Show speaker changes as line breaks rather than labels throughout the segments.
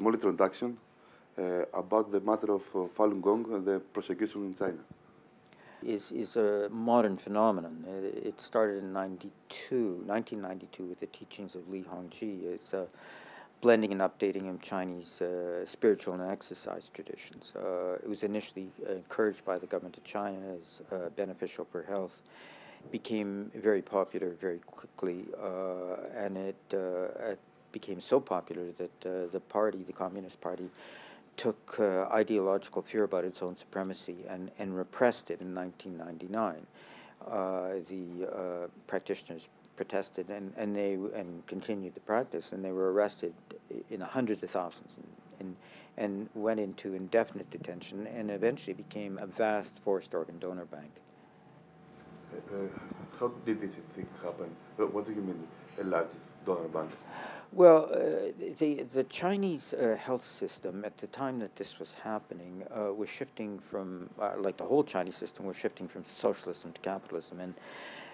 small introduction about the matter of Falun Gong and the prosecution in China.
Is a modern phenomenon. It started in 1992 with the teachings of Li Hongji. It's a blending and updating of Chinese spiritual and exercise traditions. It was initially encouraged by the government of China as beneficial for health. It became very popular very quickly, and it became so popular that the party, the Communist Party, took ideological fear about its own supremacy and repressed it in 1999. The practitioners protested and continued the practice, and they were arrested in hundreds of thousands and went into indefinite detention and eventually became a vast forced organ donor bank.
How did this thing happen? What do you mean, a large donor bank?
Well, the Chinese health system at the time that this was happening was shifting from, like the whole Chinese system, was shifting from socialism to capitalism, and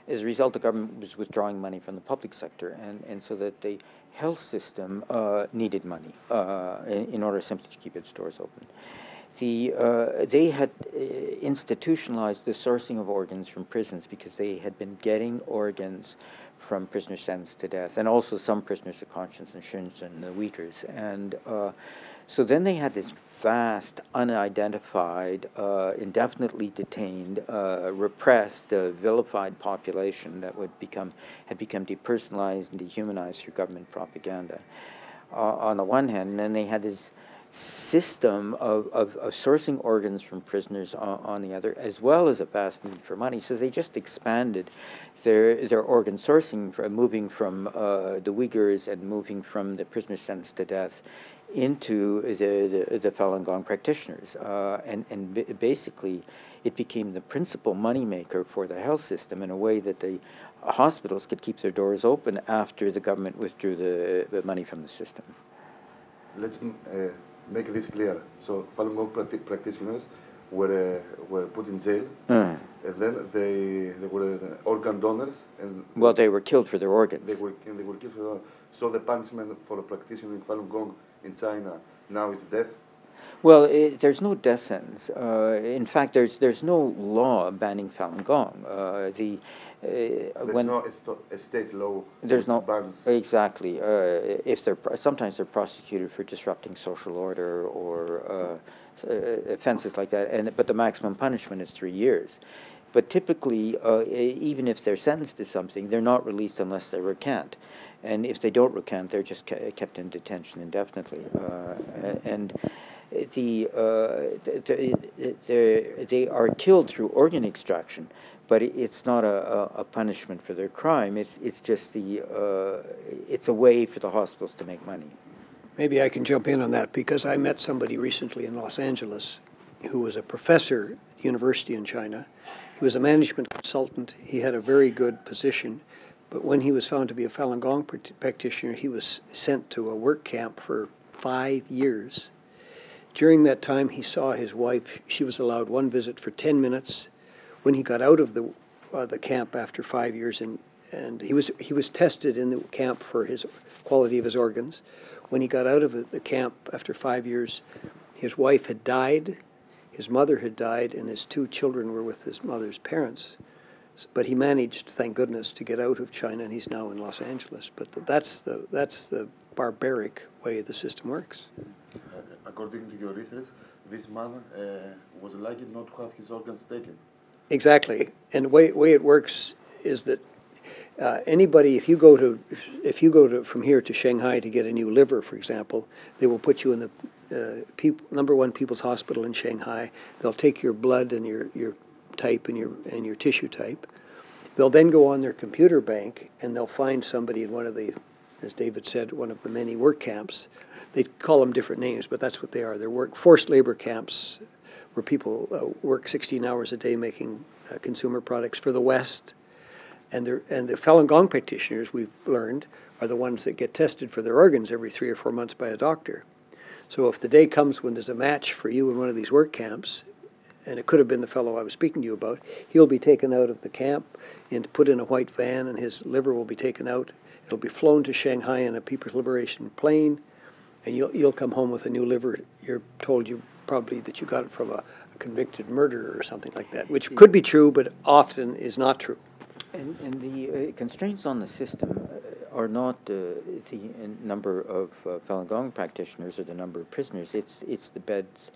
as a result, the government was withdrawing money from the public sector, and so that the health system needed money in order simply to keep its doors open. They had institutionalized the sourcing of organs from prisons because they had been getting organs from prisoners sentenced to death, and also some prisoners of conscience in Shenzhen and the Uyghurs. And so then they had this vast, unidentified, indefinitely detained, repressed, vilified population that had become depersonalized and dehumanized through government propaganda. On the one hand, and then they had this system of sourcing organs from prisoners on the other, as well as a vast need for money. So they just expanded their organ sourcing, moving from the Uyghurs and moving from the prisoners sentenced to death into the Falun Gong practitioners. And basically, it became the principal moneymaker for the health system in a way that the hospitals could keep their doors open after the government withdrew the money from the system.
Let's make this clear. So Falun Gong practitioners were put in jail, and then they were organ donors. And
well, they were killed for their organs.
They were killed for their. So the punishment for a practitioner in Falun Gong in China now is death.
Well, there's no death sentence. In fact, there's no law banning Falun Gong.
There's no a state law
there's no
bans.
Exactly. If sometimes they're prosecuted for disrupting social order or offenses like that, but the maximum punishment is 3 years. But typically, even if they're sentenced to something, they're not released unless they recant. And if they don't recant, they're just kept in detention indefinitely. They are killed through organ extraction, but it's not a punishment for their crime. It's just it's a way for the hospitals to make money.
Maybe I can jump in on that because I met somebody recently in Los Angeles who was a professor at the university in China. He was a management consultant. He had a very good position, but when he was found to be a Falun Gong practitioner, he was sent to a work camp for 5 years. During that time, he saw his wife. She was allowed one visit for 10 minutes. When he got out of the camp after 5 years, and he was tested in the camp for his quality of his organs. When he got out of the camp after 5 years, his wife had died, his mother had died, and his 2 children were with his mother's parents. But he managed, thank goodness, to get out of China, and he's now in Los Angeles. But that's the barbaric way the system works.
According to your research, this man was lucky not to have his organs taken.
Exactly, and the way it works is that anybody, if you go to from here to Shanghai to get a new liver, for example, they will put you in the #1 People's Hospital in Shanghai. They'll take your blood and your type and your tissue type. They'll then go on their computer bank and they'll find somebody in one of the, as David said, one of the many work camps. They call them different names, but that's what they are. They're forced labor camps where people work 16 hours a day making consumer products for the West. And the Falun Gong practitioners, we've learned, are the ones that get tested for their organs every 3 or 4 months by a doctor. So if the day comes when there's a match for you in one of these work camps, and it could have been the fellow I was speaking to you about, he'll be taken out of the camp and put in a white van, and his liver will be taken out. It'll be flown to Shanghai in a People's Liberation plane, and you'll come home with a new liver. You're told probably that you got it from a convicted murderer or something like that, which could be true, but often is not true.
And the constraints on the system are not the number of Falun Gong practitioners or the number of prisoners. It's the beds,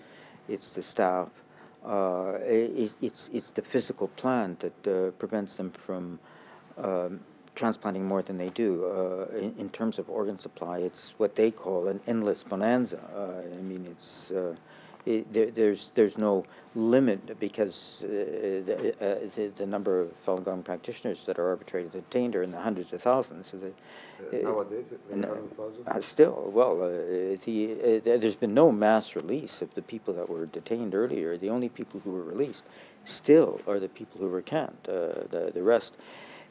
it's the staff, it's the physical plan that prevents them from transplanting more than they do. In terms of organ supply, it's what they call an endless bonanza. I mean, it's there's no limit because the number of Falun Gong practitioners that are arbitrarily detained are in the hundreds of thousands. So
nowadays, 100,000?
Still, well, there's been no mass release of the people that were detained earlier. The only people who were released still are the people who were canned. The rest,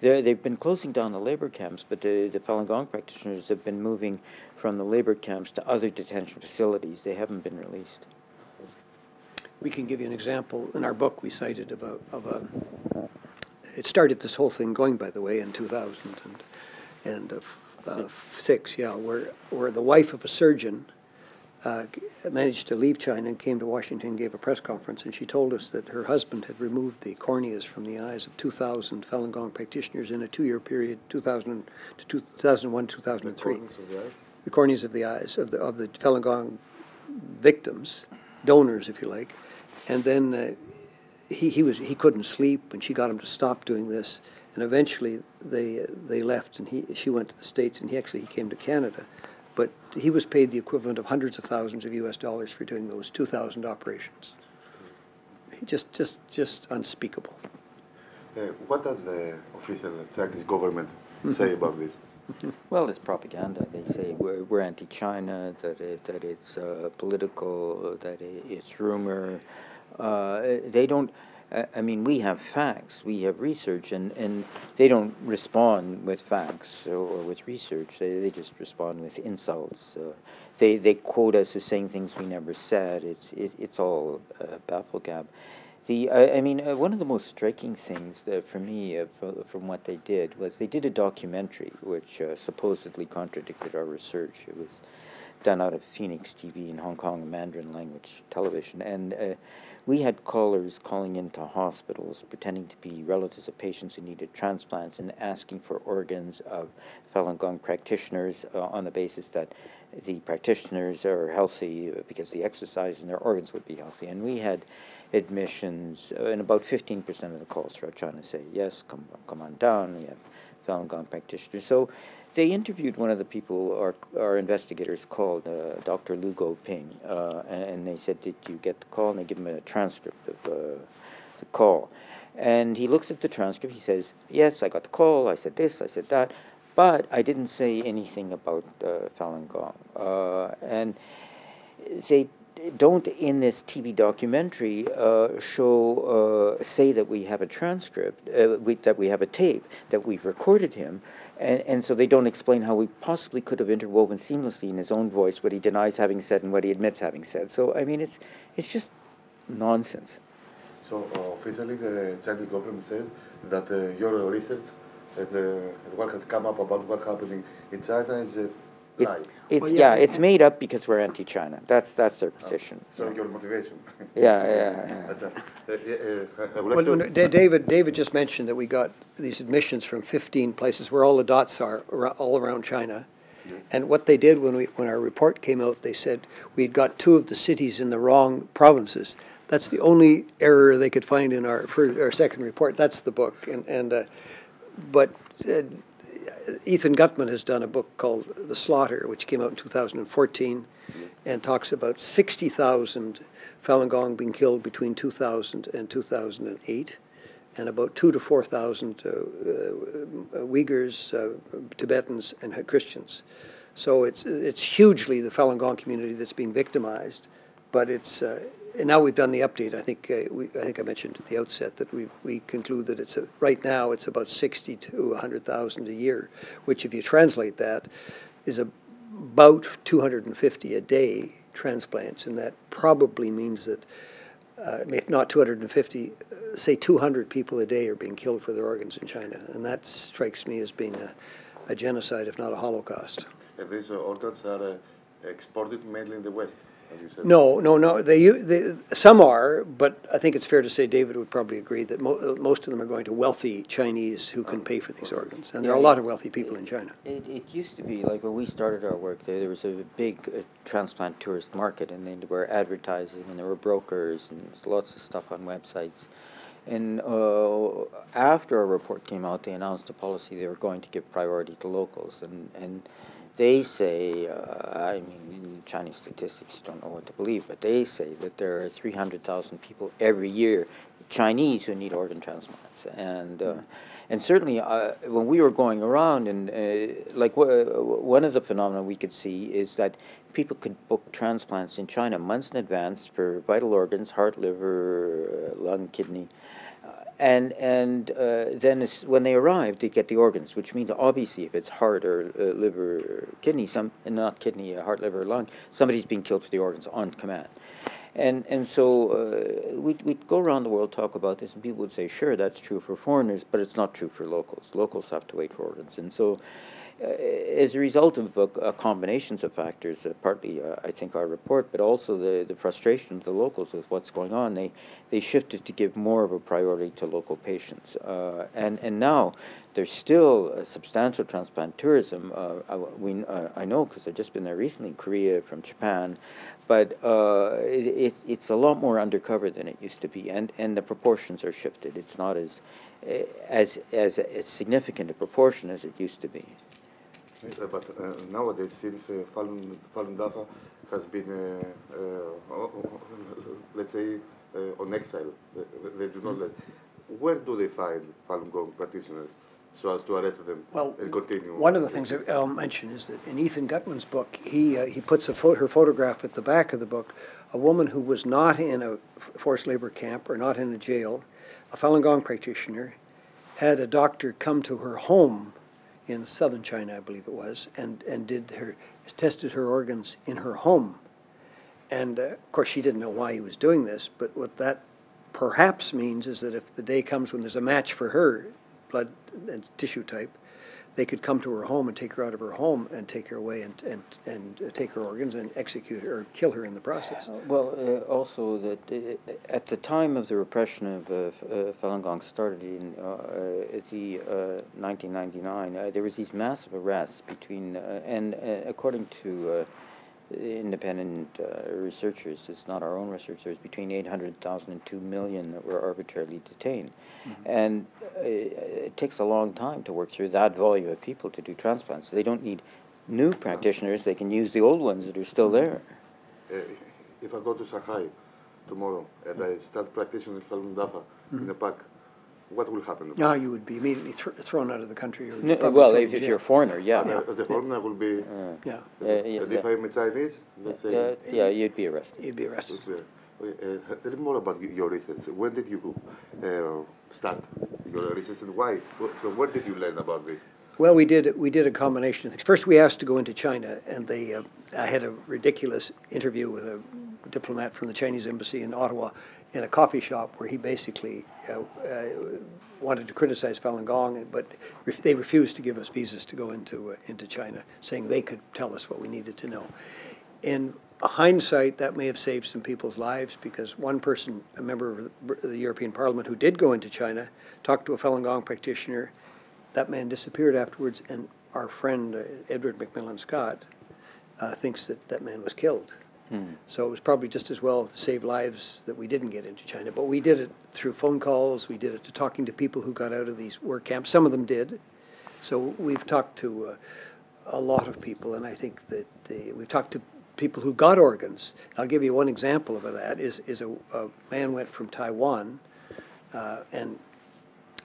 they've been closing down the labor camps, but the Falun Gong practitioners have been moving from the labor camps to other detention facilities. They haven't been released.
We can give you an example. In our book, we cited it started this whole thing going, by the way, in 2006, yeah, where the wife of a surgeon managed to leave China and came to Washington and gave a press conference, and she told us that her husband had removed the corneas from the eyes of 2,000 Falun Gong practitioners in a 2-year period, 2000 to 2001, 2003. The corneas of the eyes of the Falun Gong victims, donors, if you like. And then he couldn't sleep, and she got him to stop doing this. And eventually they left, and she went to the States, and he came to Canada. But he was paid the equivalent of hundreds of thousands of US dollars for doing those 2,000 operations. Just unspeakable.
What does the official Chinese government say about this?
Well, it's propaganda. They say we're anti-China, that it's political, that it's rumor. They don't. I mean, we have facts, we have research, and they don't respond with facts or with research. They just respond with insults. They quote us as saying things we never said. It's all bafflegab. I mean, one of the most striking things for me from what they did was they did a documentary which supposedly contradicted our research. It was done out of Phoenix TV in Hong Kong, Mandarin language television, and we had callers calling into hospitals pretending to be relatives of patients who needed transplants and asking for organs of Falun Gong practitioners on the basis that the practitioners are healthy because they exercise and their organs would be healthy. And we had admissions, and about 15% of the calls throughout China say, yes, come on down, we have Falun Gong practitioners. So they interviewed one of the people our investigators called, Dr. Lu Guoping, and they said, did you get the call? And they give him a transcript of the call. And he looks at the transcript, he says, yes, I got the call, I said this, I said that, but I didn't say anything about Falun Gong. And they don't, in this TV documentary, say that we have a transcript, that we have a tape, that we've recorded him, and so they don't explain how we possibly could have interwoven seamlessly in his own voice what he denies having said and what he admits having said. So, I mean, it's just nonsense.
So, officially, the Chinese government says that your research and what has come up about what's happening in China is a lie.
It's made up because we're anti-China. That's their position.
So your motivation.
Yeah. Well, David just mentioned that we got these admissions from 15 places where all the dots are all around China. Yes. And what they did when our report came out, they said we'd got 2 of the cities in the wrong provinces. That's the only error they could find in our second report. That's the book. But Ethan Gutman has done a book called The Slaughter, which came out in 2014, and talks about 60,000 Falun Gong being killed between 2000 and 2008, and about 2,000 to 4,000 Uyghurs, Tibetans, and Christians. So it's hugely the Falun Gong community that's being victimized, but it's and now we've done the update. I think I mentioned at the outset that we conclude that right now it's about 60 to 100,000 a year, which if you translate that is about 250 a day transplants, and that probably means that if not 250, say 200 people a day are being killed for their organs in China, and that strikes me as being a genocide, if not a Holocaust.
And these organs are exported mainly in the West, as you said.
No. Some are, but I think it's fair to say David would probably agree that most of them are going to wealthy Chinese who can pay for these organs, and there are a lot of wealthy people in China.
It used to be like when we started our work there was a big transplant tourist market, and they were advertising, and there were brokers, and there's lots of stuff on websites. And after our report came out, they announced a policy they were going to give priority to locals, and they say, I mean, in Chinese statistics, you don't know what to believe, but they say that there are 300,000 people every year, Chinese, who need organ transplants. And certainly, when we were going around, and one of the phenomena we could see is that people could book transplants in China months in advance for vital organs, heart, liver, lung, kidney. And then when they arrive, they get the organs, which means obviously if it's heart or liver or kidney, not kidney, heart, liver, or lung, somebody's being killed for the organs on command. And so we'd go around the world, talk about this, and people would say, sure, that's true for foreigners, but it's not true for locals. Locals have to wait for organs. And so as a result of combinations of factors, partly I think our report, but also the frustration of the locals with what's going on, they shifted to give more of a priority to local patients. And now there's still substantial transplant tourism. I know because I've just been there recently, Korea, from Japan, but it's a lot more undercover than it used to be, and the proportions are shifted. It's not as significant a proportion as it used to be.
But nowadays, since Fάλουν Ντάφα has been, let's say, on exile, they do not let. Where do they find Falun Gong practitioners so as to arrest them and continue?
One of the things that I'll mention is that in Ethan Gutman's book, he puts her photograph at the back of the book, a woman who was not in a forced labor camp or not in a jail, a Falun Gong practitioner, had a doctor come to her home in southern China, I believe it was, and tested her organs in her home. And of course, she didn't know why he was doing this, but what that perhaps means is that if the day comes when there's a match for her blood and tissue type, they could come to her home and take her out of her home and take her away and take her organs and execute her or kill her in the process.
Well, also that at the time of the repression of Falun Gong started in the 1999, there was these massive arrests between, and according to independent researchers, it's not our own researchers, between 800,000 and 2 million that were arbitrarily detained. Mm-hmm. And it takes a long time to work through that volume of people to do transplants. They don't need new practitioners, they can use the old ones that are still there.
If I go to Shanghai tomorrow and I start practicing Fάλουν Ντάφα in a pack, what will happen?
No, you would be immediately thrown out of the country. Or
well, if you're a foreigner, yeah.
As a foreigner, I will be.
Yeah.
And if I'm a Chinese, let's say.
Yeah, you'd be arrested.
You'd be arrested.
Tell me more about your research. When did you start your research, and why? From where did you learn about this?
Well, we did a combination of things. First, we asked to go into China, and I had a ridiculous interview with a diplomat from the Chinese embassy in Ottawa in a coffee shop where he basically wanted to criticize Falun Gong, but they refused to give us visas to go into China, saying they could tell us what we needed to know. In hindsight, that may have saved some people's lives, because one person, a member of the European Parliament who did go into China, talked to a Falun Gong practitioner. That man disappeared afterwards, and our friend Edward McMillan Scott thinks that man was killed. So it was probably just as well to save lives that we didn't get into China. But we did it through phone calls. We did it to talking to people who got out of these work camps. Some of them did. So we've talked to a lot of people, and I think that we've talked to people who got organs. I'll give you one example of that. Is a man went from Taiwan and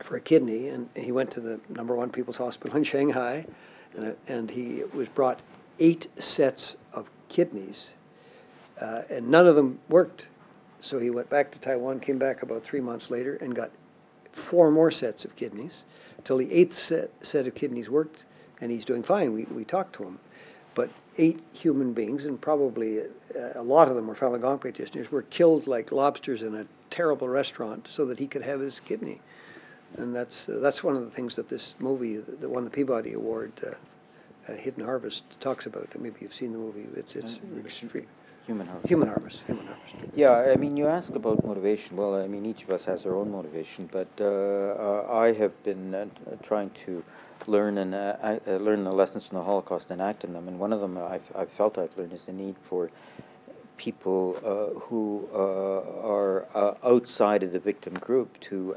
for a kidney, and he went to the #1 People's Hospital in Shanghai, and he was brought 8 sets of kidneys. And none of them worked. So he went back to Taiwan, came back about 3 months later, and got 4 more sets of kidneys, till the 8th set of kidneys worked, and he's doing fine. We talked to him. But 8 human beings, and probably a lot of them were Falun Gong practitioners, were killed like lobsters in a terrible restaurant so that he could have his kidney. And that's one of the things that this movie that won the Peabody Award Hidden Harvest talks about. Maybe you've seen the movie. It's extreme.
Human Harvest.
Human Harvest.
Yeah, I mean, you ask about motivation. Well, I mean, each of us has our own motivation, but I have been trying to learn the lessons from the Holocaust and act on them. And one of them I've felt I've learned is the need for people who are outside of the victim group to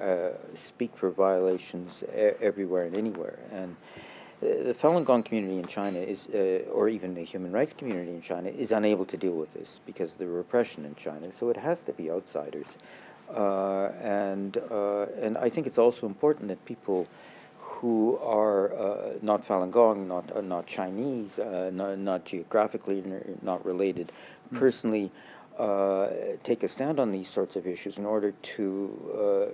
speak for violations everywhere and anywhere. And the Falun Gong community in China is, or even the human rights community in China, is unable to deal with this because of the repression in China. So it has to be outsiders, and I think it's also important that people who are not Falun Gong, not Chinese, not geographically not related, personally take a stand on these sorts of issues in order to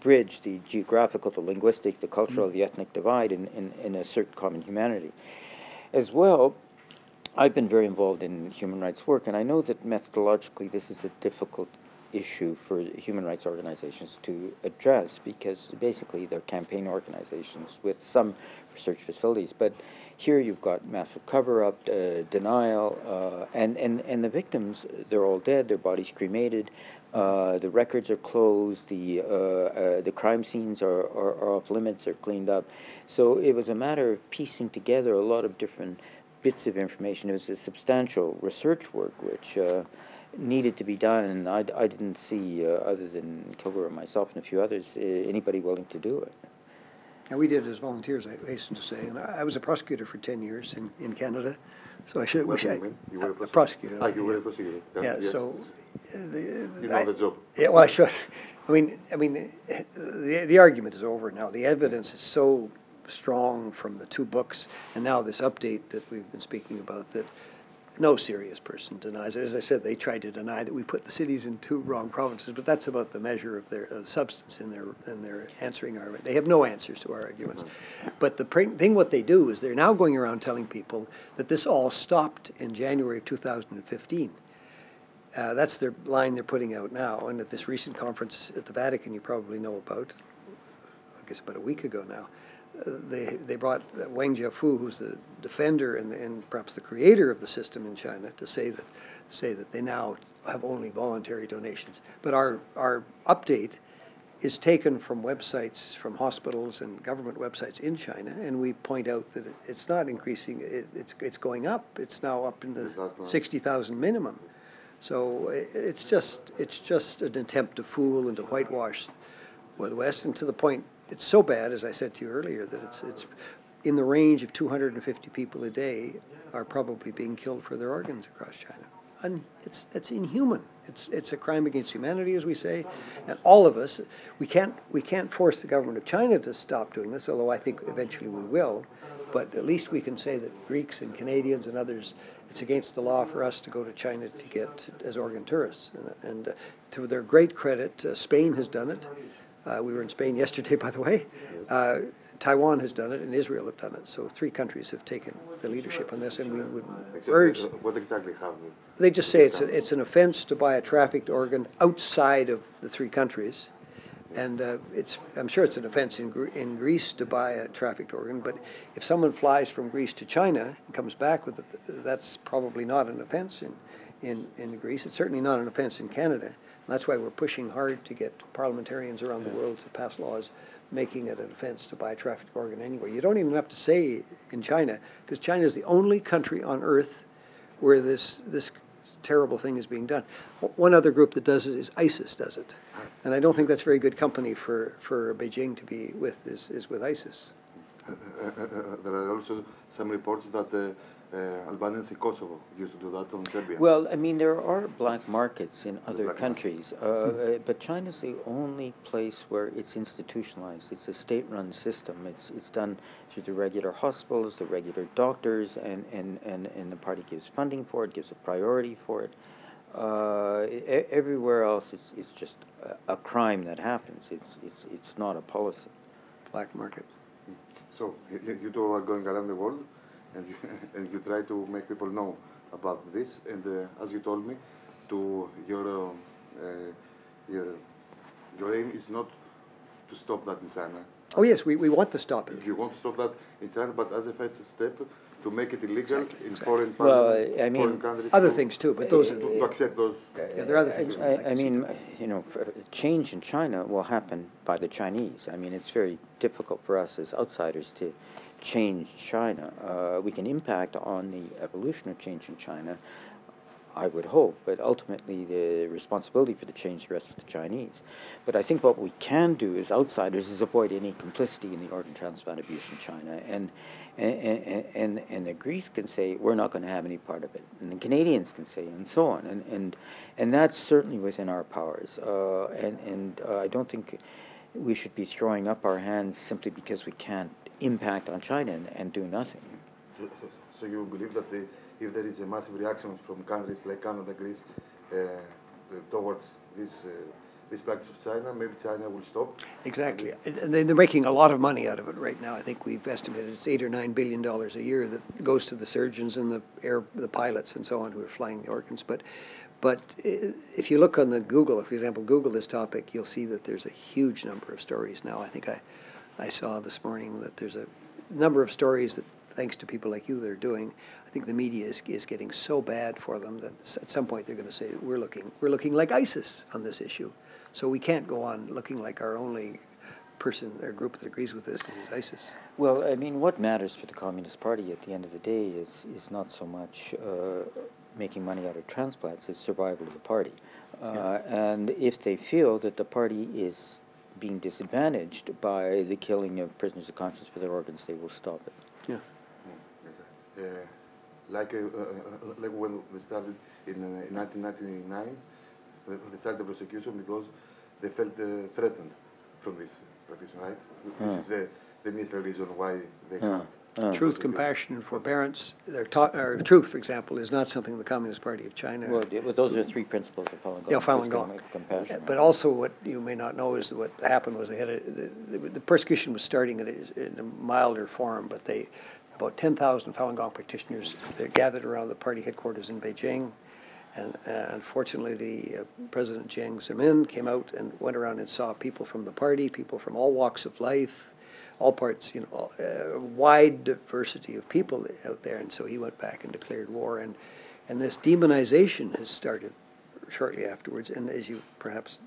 bridge the geographical, the linguistic, the cultural, the ethnic divide in a certain common humanity. As well, I've been very involved in human rights work, and I know that methodologically this is a difficult issue for human rights organizations to address because basically they're campaign organizations with some research facilities. But here you've got massive cover-up, denial, and the victims, they're all dead, their bodies cremated, the records are closed, the crime scenes are off limits, they're cleaned up. So it was a matter of piecing together a lot of different bits of information. It was a substantial research work which needed to be done, and I didn't see, other than Kilgore and myself and a few others, anybody willing to do it.
And we did it as volunteers, I hasten to say. And I was a prosecutor for 10 years in Canada, so I should.
You were
a prosecutor.
You were a prosecutor.
Yeah.
Yes.
So.
You know the job.
Yeah. Well, I should. I mean, the argument is over now. The evidence is so strong from the two books, and now this update that we've been speaking about, that no serious person denies it. As I said, they tried to deny that we put the cities in two wrong provinces, but that's about the measure of their substance in their answering our. They have no answers to our arguments. Mm-hmm. But the thing, what they do is they're now going around telling people that this all stopped in January of 2015. That's their line they're putting out now. And at this recent conference at the Vatican, you probably know about, I guess about a week ago now, they brought Wang Jiafu, who's the defender and perhaps the creator of the system in China, to say that they now have only voluntary donations. But our update is taken from websites, from hospitals and government websites in China, and we point out that it's not increasing; it's going up. It's now up in the 60,000 minimum. So it's just an attempt to fool and to whitewash the West, and to the point. It's so bad, as I said to you earlier, that it's in the range of 250 people a day are probably being killed for their organs across China. And it's inhuman. It's a crime against humanity, as we say. And all of us, we can't force the government of China to stop doing this, although I think eventually we will. But at least we can say that Greeks and Canadians and others, it's against the law for us to go to China to get as organ tourists. And to their great credit, Spain has done it. We were in Spain yesterday, by the way. Taiwan has done it, and Israel have done it. So 3 countries have taken the leadership on this, and we would urge.
What exactly have
they just say it's an offense to buy a trafficked organ outside of the 3 countries, and I'm sure it's an offense in Greece to buy a trafficked organ. But if someone flies from Greece to China and comes back with it, that's probably not an offense in Greece. It's certainly not an offense in Canada. And that's why we're pushing hard to get parliamentarians around the world to pass laws making it an offense to buy a trafficked organ anywhere. You don't even have to say in China, because China is the only country on earth where this terrible thing is being done. One other group that does it is ISIS does it. And I don't think that's very good company for Beijing to be with, is with ISIS.
There are also some reports that Albanians in Kosovo used to do that on Serbia.
Well, I mean, there are black markets in other countries, but China's the only place where it's institutionalized. It's a state-run system. It's done through the regular hospitals, the regular doctors, and the party gives funding for it, gives a priority for it. Everywhere else, it's just a crime that happens. It's not a policy.
Black market.
So you two are going around the world, and you try to make people know about this. And as you told me, your aim is not to stop that in China.
Oh yes, we want to stop it.
You want to stop that in China, but as a first step, to make it illegal in
Exactly.
foreign foreign countries.
Other things too, but those are
to accept those.
yeah, there are other things.
I mean, change in China will happen by the Chinese. I mean, it's very difficult for us as outsiders to change China. We can impact on the evolution of change in China, I would hope, but ultimately the responsibility for the change rests with the Chinese. But I think what we can do as outsiders is avoid any complicity in the organ transplant abuse in China. And the Greeks can say, we're not going to have any part of it. And the Canadians can say, and so on. And that's certainly within our powers. I don't think we should be throwing up our hands simply because we can't impact on China and do nothing.
So you believe that if there is a massive reaction from countries like Canada, Greece, towards this practice of China, maybe China will stop?
Exactly. And they're making a lot of money out of it right now. I think we've estimated it's $8 or $9 billion a year that goes to the surgeons and the pilots and so on who are flying the organs. But if you look on the Google, for example, Google this topic, you'll see that there's a huge number of stories now. I think I saw this morning that there's a number of stories that, thanks to people like you that are doing, I think the media is getting so bad for them that at some point they're going to say we're looking like ISIS on this issue. So we can't go on looking like our only person or group that agrees with this is ISIS.
Well, I mean, what matters for the Communist Party at the end of the day is not so much making money out of transplants, it's survival of the party. And if they feel that the party is being disadvantaged by the killing of prisoners of conscience for their organs, they will stop it.
Yeah.
Like when they started in 1999, they started the prosecution because they felt threatened from this practice, right? This is the initial reason why they can't.
Truth, compassion, and forbearance. Truth, for example, is not something the Communist Party of China.
Well, those are three principles of Falun Gong.
Yeah, Falun Gong.
Compassion.
But also, what you may not know is what happened was they had the persecution was starting in a milder form, but about 10,000 Falun Gong practitioners gathered around the party headquarters in Beijing. And unfortunately, the President Jiang Zemin came out and went around and saw people from the party, people from all walks of life, all parts, a wide diversity of people out there. And so he went back and declared war. And this demonization has started shortly afterwards. And as you perhaps,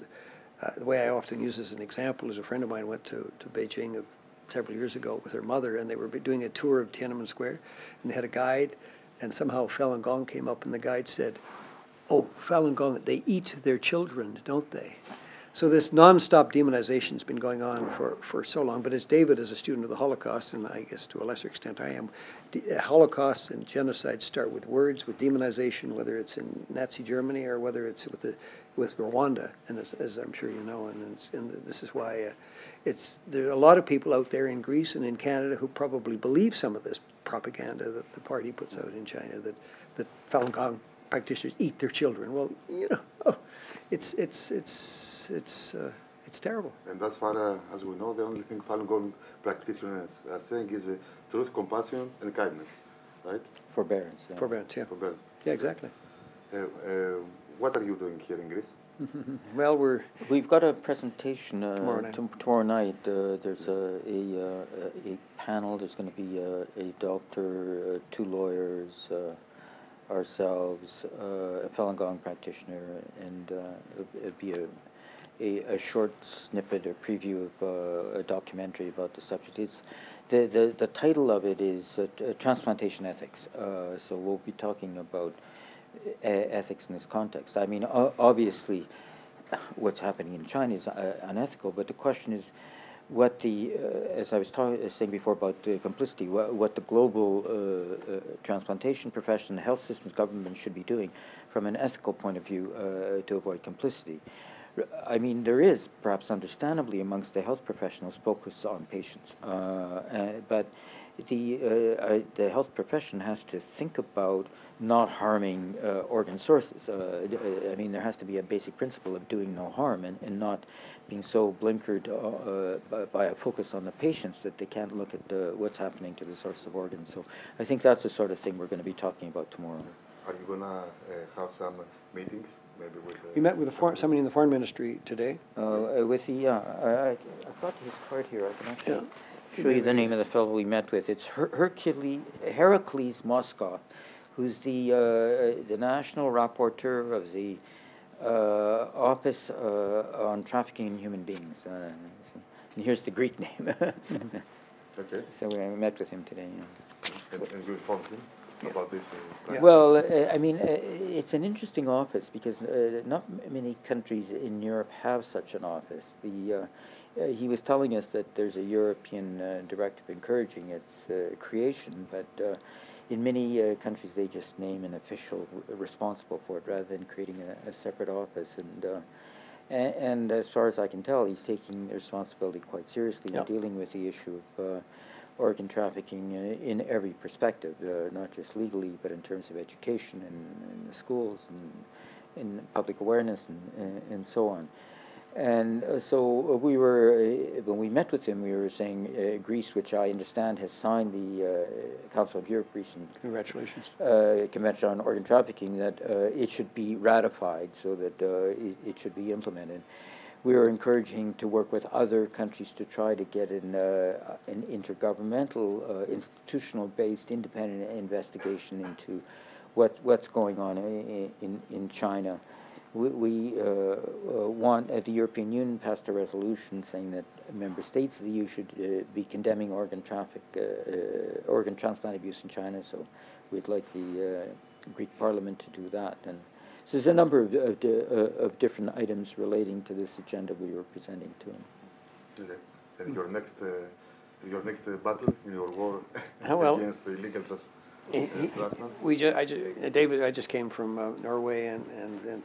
the way I often use as an example is a friend of mine went to Beijing several years ago with her mother, and they were doing a tour of Tiananmen Square, and they had a guide, and somehow Falun Gong came up, and the guide said, "Oh, Falun Gong, they eat their children, don't they?" So this non-stop demonization has been going on for so long. But as David is a student of the Holocaust, and I guess to a lesser extent I am, Holocaust and genocide start with words, with demonization, whether it's in Nazi Germany or whether it's with Rwanda, and as I'm sure you know, and this is why there are a lot of people out there in Greece and in Canada who probably believe some of this propaganda that the party puts out in China, that Falun Gong practitioners eat their children. Well, it's terrible.
And as far as we know, the only thing Falun Gong practitioners are saying is truth, compassion, and kindness, right?
Forbearance. Yeah.
Forbearance, yeah.
Forbearance.
Yeah, exactly.
What are you doing here in Greece?
Well,
we've got a presentation
tomorrow night.
There's a panel. There's going to be a doctor, two lawyers, ourselves, a Falun Gong practitioner, and it'd be a short snippet, a preview of a documentary about the subject. The title of it is Transplantation Ethics. So we'll be talking about ethics in this context. I mean, obviously, what's happening in China is unethical, but the question is what as I was saying before about the complicity, what the global transplantation profession, the health systems, government should be doing from an ethical point of view to avoid complicity. I mean, there is, perhaps understandably, amongst the health professionals, focus on patients, but the health profession has to think about not harming organ sources. I mean, there has to be a basic principle of doing no harm and not being so blinkered by a focus on the patients that they can't look at what's happening to the source of organs. So I think that's the sort of thing we're going to be talking about tomorrow.
are you gonna have some meetings, maybe with?
You met with somebody in the foreign ministry today.
With the I've got his card here. I can actually show you the name of the fellow we met with. It's Heracles Moskov, who's the national rapporteur of the Office on Trafficking in Human Beings. And here's the Greek name.
Okay.
So we met with him today.
And you informed him about this?
Well, I mean, it's an interesting office because not many countries in Europe have such an office. He was telling us that there's a European directive encouraging its creation, but in many countries they just name an official responsible for it rather than creating a separate office. And as far as I can tell, he's taking the responsibility quite seriously in dealing with the issue of organ trafficking in every perspective, not just legally, but in terms of education and in the schools and in public awareness and so on. And so we were, when we met with him, we were saying Greece, which I understand has signed the Council of Europe recent
Congratulations.
Convention on Organ Trafficking, that it should be ratified so that it should be implemented. We were encouraging to work with other countries to try to get an intergovernmental, institutional-based, independent investigation into what's going on in China. We want, the European Union passed a resolution saying that member states of the EU should be condemning organ transplant abuse in China, so we'd like the Greek Parliament to do that. And so there's a number of different items relating to this agenda we were presenting to him.
Okay. And your next battle in your war against illegal transplants?
David, I just came from Norway and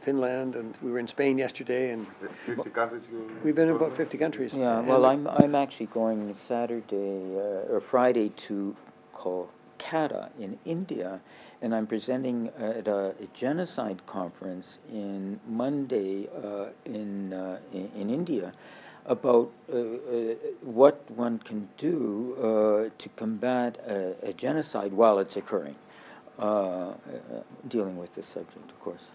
Finland, and we were in Spain yesterday, and
50 countries.
We've been in about 50 countries.
Yeah, well, I'm actually going Saturday or Friday to Kolkata in India, and I'm presenting at a genocide conference in Monday in India about what one can do to combat a genocide while it's occurring, dealing with this subject, of course.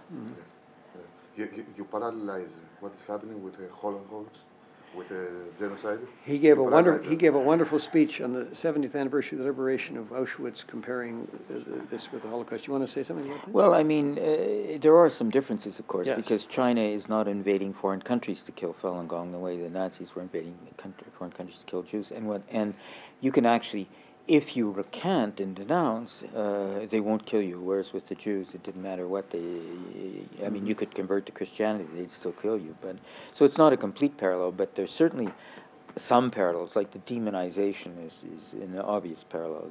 Yes. You parallelize what is happening with the Holocaust, with genocide.
He gave a wonderful speech on the 70th anniversary of the liberation of Auschwitz, comparing this with the Holocaust. You want to say something about that?
Well, I mean, there are some differences, of course,
Yes.
because China is not invading foreign countries to kill Falun Gong the way the Nazis were invading foreign countries to kill Jews. And you can actually, if you recant and denounce, they won't kill you. Whereas with the Jews, it didn't matter what I mean, you could convert to Christianity, they'd still kill you. But so it's not a complete parallel, but there's certainly some parallels, like the demonization is an obvious parallel.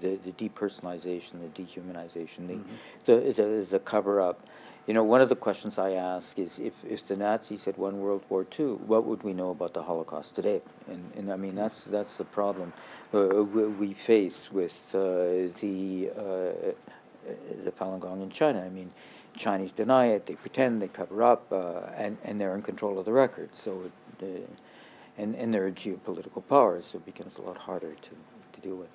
The depersonalization, the dehumanization, the cover-up. You know, one of the questions I ask is, if the Nazis had won World War II, what would we know about the Holocaust today? And I mean, that's the problem we face with the Falun Gong in China. I mean, Chinese deny it, they pretend, they cover up, and they're in control of the record. So, and they're a geopolitical power, so it becomes a lot harder to deal with.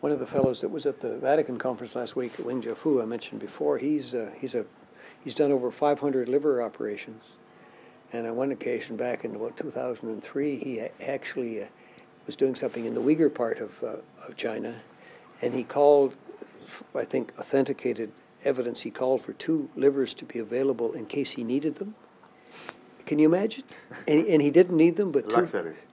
One of the fellows that was at the Vatican conference last week, Wing Jiafu, I mentioned before, he's done over 500 liver operations. And on one occasion back in about 2003, he actually was doing something in the Uyghur part of China, and he called, I think, authenticated evidence, he called for 2 livers to be available in case he needed them. Can you imagine? And he didn't need them, but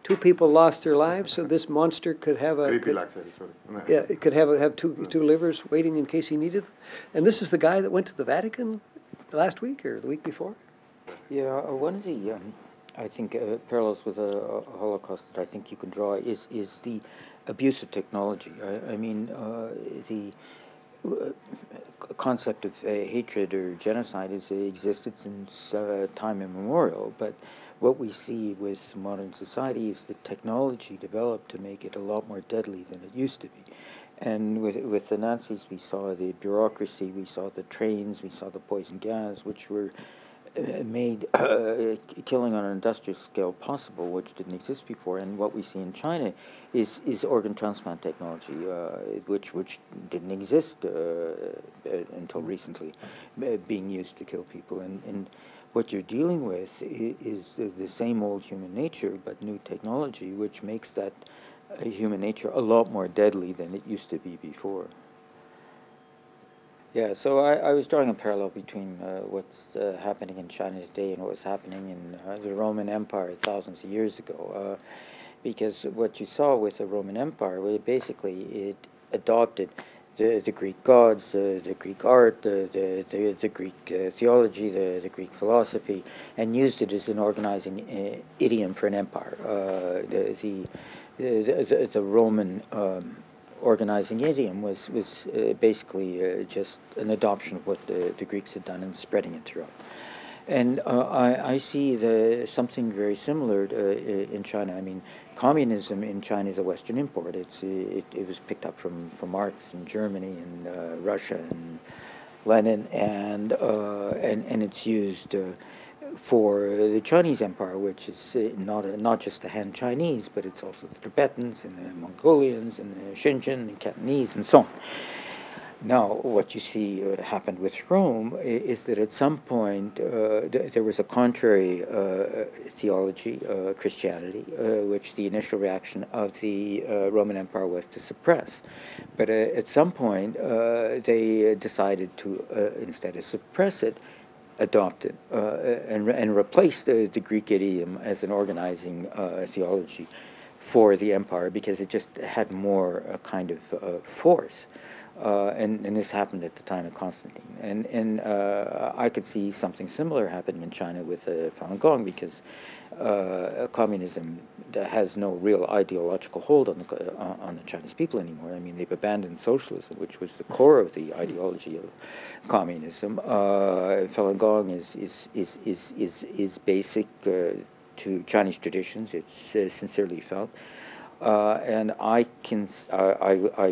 two people lost their lives, so this monster could have a...
luxury, sorry.
Yeah, it could have two livers waiting in case he needed them. And this is the guy that went to the Vatican last week or the week before?
Yeah, one of the, I think, parallels with a Holocaust that I think you can draw is the abuse of technology. I mean, the concept of hatred or genocide has existed since time immemorial, but what we see with modern society is the technology developed to make it a lot more deadly than it used to be. And with the Nazis, we saw the bureaucracy, we saw the trains, we saw the poison gas, which were made killing on an industrial scale possible, which didn't exist before. And what we see in China is organ transplant technology, which didn't exist until recently, being used to kill people. And what you're dealing with is the same old human nature, but new technology, which makes that human nature a lot more deadly than it used to be before. Yeah, so I was drawing a parallel between what's happening in China today and what was happening in the Roman Empire thousands of years ago. Because what you saw with the Roman Empire, basically it adopted the Greek gods, the Greek art, the Greek theology, the Greek philosophy, and used it as an organizing idiom for an empire. The Roman organizing idiom was basically just an adoption of what the Greeks had done and spreading it throughout. And I see something very similar in China. I mean, communism in China is a Western import. It was picked up from Marx in Germany and Russia and Lenin, and it's used for the Chinese Empire, which is not just the Han Chinese, but it's also the Tibetans and the Mongolians and the Xinjiang and Cantonese and so on. Now, what you see happened with Rome is that at some point there was a contrary theology, Christianity, which the initial reaction of the Roman Empire was to suppress. But at some point they decided to, instead of suppress it, adopt it and replace the Greek idiom as an organizing theology for the empire, because it just had more kind of force. And this happened at the time of Constantine. And I could see something similar happening in China with Falun Gong, because communism has no real ideological hold on the Chinese people anymore. I mean, they've abandoned socialism, which was the core of the ideology of communism. Falun Gong is basic to Chinese traditions. It's sincerely felt. And I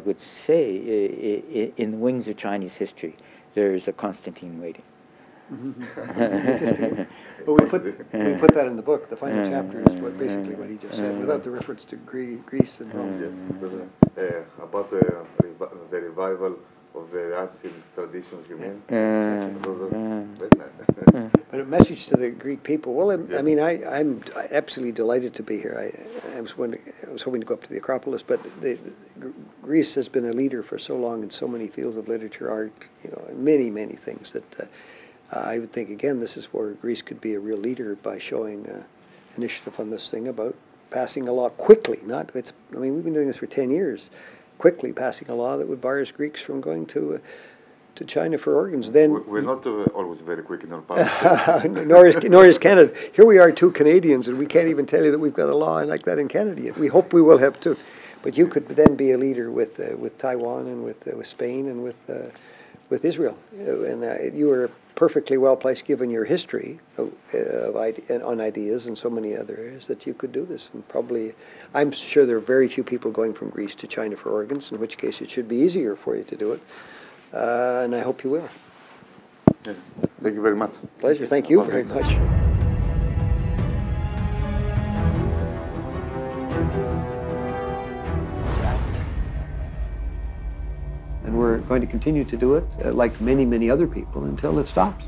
would say, in the wings of Chinese history, there is a Constantine waiting.
Well, we put that in the book. The final chapter is basically what he just said, without the reference to Greece and Rome.
Yes, about the revival of the ancient traditions, you mean?
But a message to the Greek people. Well, I mean, I'm absolutely delighted to be here. I was hoping to go up to the Acropolis, but Greece has been a leader for so long in so many fields of literature, art, many things that I would think, again, this is where Greece could be a real leader by showing initiative on this thing about passing a law quickly. I mean, we've been doing this for 10 years. Quickly passing a law that would bar us Greeks from going to China for organs. Then
we're not always very quick in our policy.
nor is Canada. Here we are, two Canadians, and we can't even tell you that we've got a law like that in Canada yet. We hope we will have too. But you could then be a leader with Taiwan and with Spain and with Israel, and you are perfectly well placed, given your history on ideas and so many other areas, that you could do this. And probably, I'm sure there are very few people going from Greece to China for organs, in which case it should be easier for you to do it. And I hope you will.
Yeah. Thank you very much.
Pleasure. Thank you very much. And we're going to continue to do it, like many other people, until it stops.